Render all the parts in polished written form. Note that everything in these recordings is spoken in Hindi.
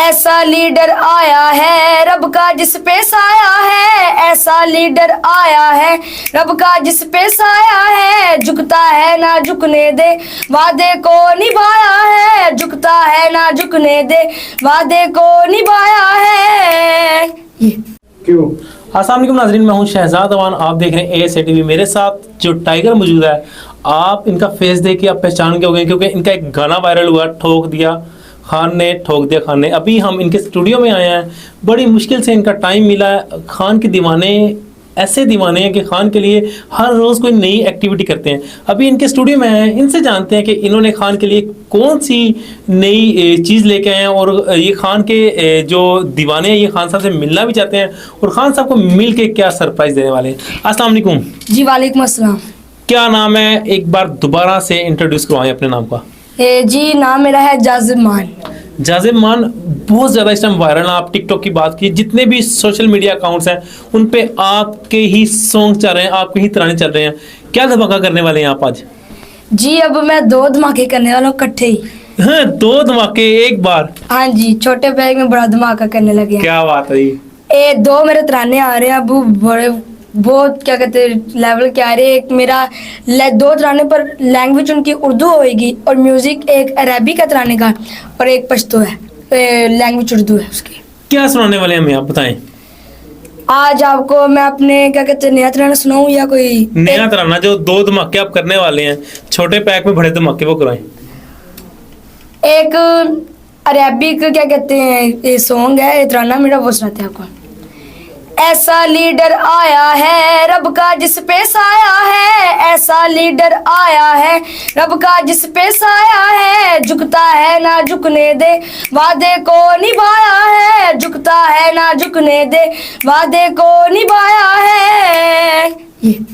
ऐसा लीडर आया है रब का जिस पे साया है, ऐसा लीडर आया है रब का जिस पे साया है, झुकता है ना झुकने दे वादे को निभाया है, झुकता है ना झुकने दे वादे को निभाया है। क्यों? अस्सलाम वालेकुम नाज़रीन, मैं हूं शहजाद अवान, आप देख रहे हैं ASA TV। मेरे साथ जो टाइगर मौजूद है, आप इनका फेस देख के आप पहचान के हो गए क्योंकि इनका एक गाना वायरल हुआ, ठोक दिया खान ने, ठोक दिया खान ने। अभी हम इनके स्टूडियो में आए हैं, बड़ी मुश्किल से इनका टाइम मिला है। खान के दीवाने ऐसे दीवाने हैं कि खान के लिए हर रोज़ कोई नई एक्टिविटी करते हैं। अभी इनके स्टूडियो में हैं, इनसे जानते हैं कि इन्होंने खान के लिए कौन सी नई चीज़ लेके आए हैं और ये खान के जो दीवाने हैं ये खान साहब से मिलना भी चाहते हैं और खान साहब को मिल के क्या सरप्राइज़ देने वाले हैं। अस्सलाम वालेकुम। जी वालेकुम अस्सलाम। क्या नाम है, एक बार दोबारा से इंट्रोड्यूस करवाएं अपने नाम का। जी नाम मेरा है जाजिब मान। जाजिब मान बहुत ज़्यादा इस टाइम वायरल है। आप टिकटॉक की बात की, जितने भी सोशल मीडिया अकाउंट्स हैं उन पे आपके ही सॉन्ग चल रहे हैं, आपके ही तराने चल रहे हैं। क्या धमाका करने वाले हैं आप आज? जी अब मैं 2 धमाके करने वाला हूँ इकट्ठे ही। हाँ, 2 धमाके एक बार? हाँ जी, छोटे बैग में बड़ा धमाका करने लगे हैं। क्या बात है। ये 2 मेरे तराने आ रहे हैं अब, बड़े बहुत क्या कहते हैं लेवल के आ रहे हैं। एक मेरा 2 तराने पर लैंग्वेज उनकी उर्दू होएगी और म्यूजिक एक अरबी का तराने का और एक पश्तो है, लैंग्वेज उर्दू है उसकी। क्या सुनाने वाले हैं हमें, आप बताएं। आज आपको मैं अपने क्या कहते हैं नया तराना सुनाऊं या कोई नया तराना? जो 2 धमाके आप करने वाले हैं, छोटे पैक में बड़े धमाके, वो कराएं। एक अरबिक क्या कहते हैं ये सॉन्ग है, ये तराना मेरा, वो सुनाते हैं आपको। ऐसा लीडर आया है रब का जिस पे साया है, ऐसा लीडर आया है रब का जिस पे साया है, झुकता है ना झुकने दे वादे को निभाया है, झुकता है ना झुकने दे वादे को निभाया है।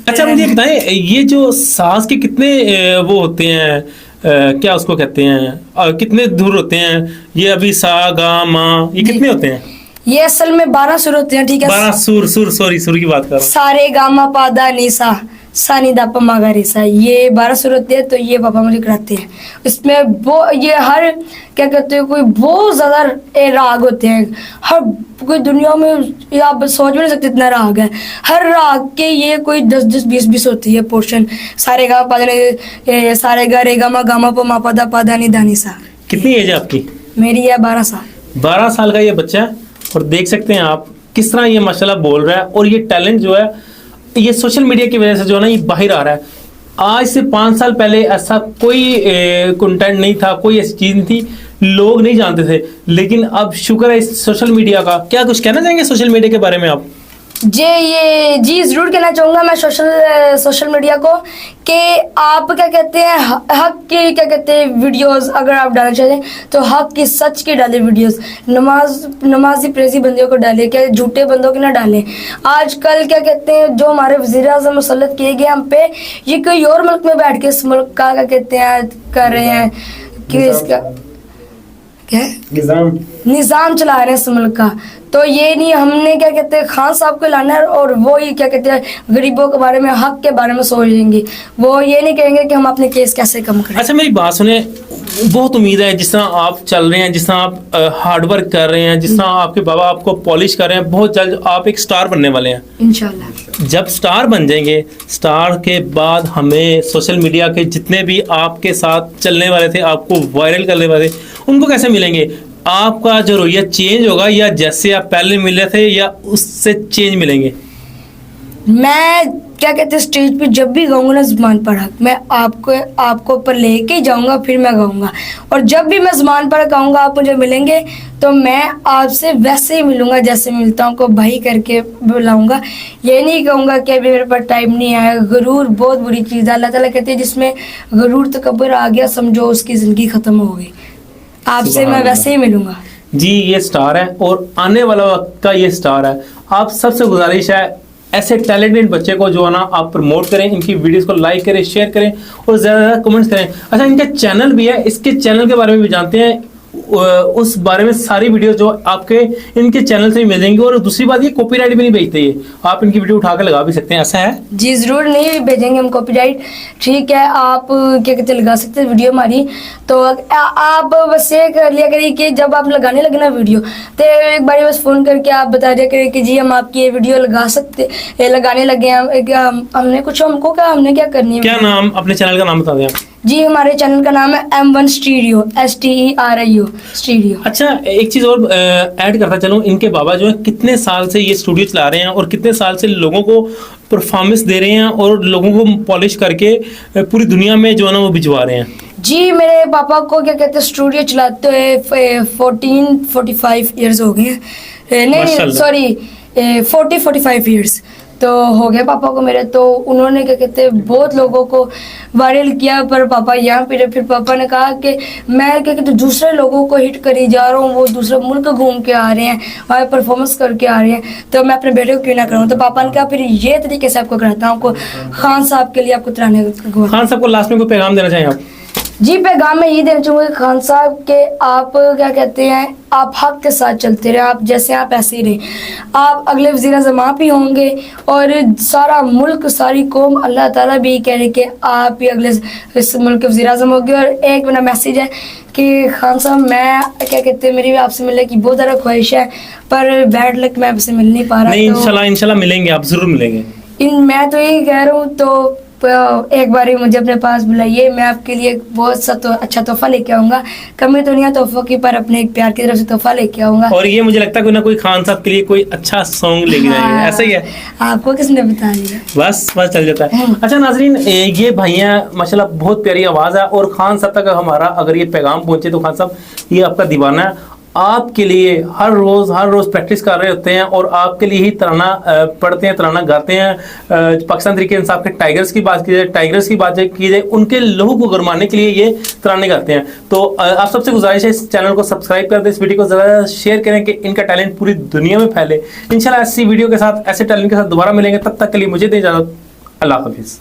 अच्छा मुझे बताएं, ये जो सांस के कितने वो होते हैं, क्या उसको कहते हैं, कितने दूर होते हैं ये? अभी सा गा मा, ये कितने होते हैं? ये असल में 12 सुर होते हैं, ठीक है। 12 सुर की बात कर रहा हूं। सारे गामा पादा नीसा सानी दा पमा गा रे सा, ये 12 सुर होते हैं। तो ये पापा मुझे कराते हैं। इसमें वो ये हर क्या कहते हैं कोई बहुत ज्यादा राग होते हैं। हर कोई दुनिया में आप सोच भी नहीं सकते इतना राग है। हर राग के ये कोई 10-10 20-20 होती है पोर्शन। सारे गा पादा सारे गा रे गामा गामा पमा पादा पादा नी दा नी सा। कितनी एज है आपकी? मेरी है 12 साल। 12 साल का ये बच्चा है और देख सकते हैं आप किस तरह ये माशाल्लाह बोल रहा है। और ये टैलेंट जो है ये सोशल मीडिया की वजह से जो है ना ये बाहर आ रहा है। आज से 5 साल पहले ऐसा कोई कंटेंट नहीं था, कोई ऐसी चीज नहीं थी, लोग नहीं जानते थे। लेकिन अब शुक्र है इस सोशल मीडिया का। क्या कुछ कहना चाहेंगे सोशल मीडिया के बारे में आप? जी जरूर कहना चाहूँगा मैं सोशल मीडिया को कि आप क्या कहते हैं हक की क्या कहते हैं वीडियोस अगर आप डालना चाहते तो हक की सच की डालें वीडियोस। नमाजी प्रेसी बंदियों को डालें, क्या झूठे बंदों के ना डालें। आजकल क्या कहते हैं जो हमारे वज़ीर-ए-आज़म मुसल्लत किए गए हम पे, ये कोई और मुल्क में बैठ के इस मुल्क का क्या कहते हैं कर रहे हैं कि इसका क्या निज़ाम चला रहे हैं इस मुल्क का। तो ये नहीं, हमने क्या कहते हैं खान साहब को लाना है और वो ही क्या कहते हैं गरीबों के बारे में, हक के बारे में सोचेंगे। वो ये नहीं कहेंगे कि हम अपने केस कैसे कम करें। अच्छा मेरी बात सुने, बहुत उम्मीद है जिस तरह आप चल रहे हैं, जिस तरह आप हार्ड वर्क कर रहे हैं, जिस तरह आपके बाबा आपको पॉलिश कर रहे हैं, बहुत जल्द आप एक स्टार बनने वाले हैं इंशाल्लाह। जब स्टार बन जाएंगे, स्टार के बाद हमें सोशल मीडिया के जितने भी आपके साथ चलने वाले थे, आपको वायरल करने वाले, उनको कैसे मिलेंगे? आपका जो रवैया चेंज होगा या जैसे आप पहले मिल रहे थे या उससे चेंज मिलेंगे? मैं क्या कहते हैं स्टेज पे जब भी गाऊंगा ना ज़ुबान पर हक, मैं आपको ऊपर लेके जाऊंगा, फिर मैं गाऊंगा। और जब भी मैं ज़ुबान पर गाऊंगा आप मुझे मिलेंगे तो मैं आपसे वैसे ही मिलूंगा जैसे मिलता हूँ, को भाई करके बुलाऊंगा। ये नहीं कहूँगा कि अभी मेरे पास टाइम नहीं है। गरूर बहुत बुरी चीज़ है। अल्लाह ताला कहते हैं जिसमें गरूर तकब्बुर आ गया समझो उसकी ज़िंदगी ख़त्म हो गई। आपसे मैं वैसे ही मिलूंगा। जी ये स्टार है और आने वाला वक्त का ये स्टार है। आप सबसे गुजारिश है ऐसे टैलेंटेड बच्चे को जो है ना आप प्रमोट करें, इनकी वीडियोस को लाइक करें, शेयर करें और ज़्यादा कमेंट्स करें। अच्छा इनका चैनल भी है, इसके चैनल के बारे में भी जानते हैं। उस बारे में सारी वीडियो जो आपके इनके चैनल से ही मिल जाएंगी। और दूसरी बात, ये कॉपीराइट भी नहीं भेजते, ये आप इनकी वीडियो उठा के लगा भी सकते हैं, ऐसा है? जी ज़रूर, नहीं भेजेंगे हम कॉपीराइट। ठीक है, आप क्या कहते हैं लगा सकते हैं वीडियो हमारी। तो आप बस ये कर लिया करिए कि जब आप लगाने लगे ना वीडियो, तो एक बार बस फ़ोन करके आप बता दिया करिए कि जी हम आपकी ये वीडियो लगा सकते, लगाने लगे हैं। हमने कुछ हमको क्या, हमने क्या करनी है। क्या नाम, अपने चैनल का नाम बता दें आप। जी, हमारे चैनल का नाम है M1 स्टूडियो, STERIO स्टूडियो। अच्छा, एक चीज और ऐड करता चलूं, इनके बाबा जो है कितने साल से ये स्टूडियो चला रहे हैं और कितने साल से लोगों को परफॉर्मेंस दे रहे हैं और लोगों को पॉलिश करके पूरी दुनिया में जो है ना वो भिजवा रहे हैं? जी, मेरे पापा को क्या कहते हैं स्टूडियो चलाते हुए 45 ईयर्स हो गए हैं। नहीं सॉरी, 45 ईयर्स तो हो गए पापा को मेरे। तो उन्होंने क्या कहते हैं बहुत लोगों को वायरल किया, पर पापा यहाँ पे फिर पापा ने कहा कि मैं क्या कहते हैं दूसरे लोगों को हिट करी जा रहा हूँ, वो दूसरे मुल्क घूम के आ रहे हैं, वहाँ परफॉर्मेंस करके आ रहे हैं, तो मैं अपने बेटे को क्यों ना करूँ। तो पापा ने कहा फिर ये तरीके से आपको कराता हूँ, आपको खान साहब के लिए आपको तराने। खान साहब को लास्ट में कोई पैगाम देना चाहिए आप? जी, पैगाम मैं ये देना चाहूँगी खान साहब के, आप क्या कहते हैं आप हक के साथ चलते रहे, आप जैसे आप ऐसे ही रहे। आप अगले वज़ीर आज़म आप ही होंगे और सारा मुल्क, सारी कौम, अल्लाह ताला भी कह रहे कि आप ही अगले इस मुल्क के वज़ीर आज़म होंगे। और एक मेरा मैसेज है कि खान साहब, मैं क्या कहते हैं मेरी भी आपसे मिलने की बहुत ज़्यादा ख्वाहिश है, पर बैड लक मैं आपसे मिल नहीं पा रहा। नहीं, इंशाल्लाह मिलेंगे, आप जरूर मिलेंगे। मैं तो यही कह रहा हूँ, तो एक बार ही मुझे अपने पास बुलाइए, मैं आपके लिए बहुत सा तो अच्छा तोहफा लेके आऊँगा। कमी तो नहीं है तोहफा की, पर अपने एक प्यार की तरफ से तोहफा लेके आऊँगा। और ये मुझे लगता है कोई ना कोई खान साहब के लिए कोई अच्छा सॉन्ग लेके जाएंगे, ऐसा ही है? आपको किसने बता दिया? बस चल जाता है। अच्छा नाजरीन, ये भैया माशाल्लाह बहुत प्यारी आवाज़ है, और खान साहब तक हमारा अगर ये पैगाम पहुंचे तो खान साहब ये आपका दीवाना है, आपके लिए हर रोज़ प्रैक्टिस कर रहे होते हैं और आपके लिए ही तराना पढ़ते हैं, तराना गाते हैं। पाकिस्तान तहरीक इंसाफ के टाइगर्स की बात की जाए, की जाए, उनके लोगों को गरमाने के लिए ये तराने गाते हैं। तो आप सबसे गुजारिश है इस चैनल को सब्सक्राइब कर दें, इस वीडियो को ज़्यादा शेयर करें कि इनका टैलेंट पूरी दुनिया में फैले। इंशाल्लाह ऐसी वीडियो के साथ, ऐसे टैलेंट के साथ दोबारा मिलेंगे, तब तक के लिए मुझे दें इजाज़त। अल्लाह हाफिज़।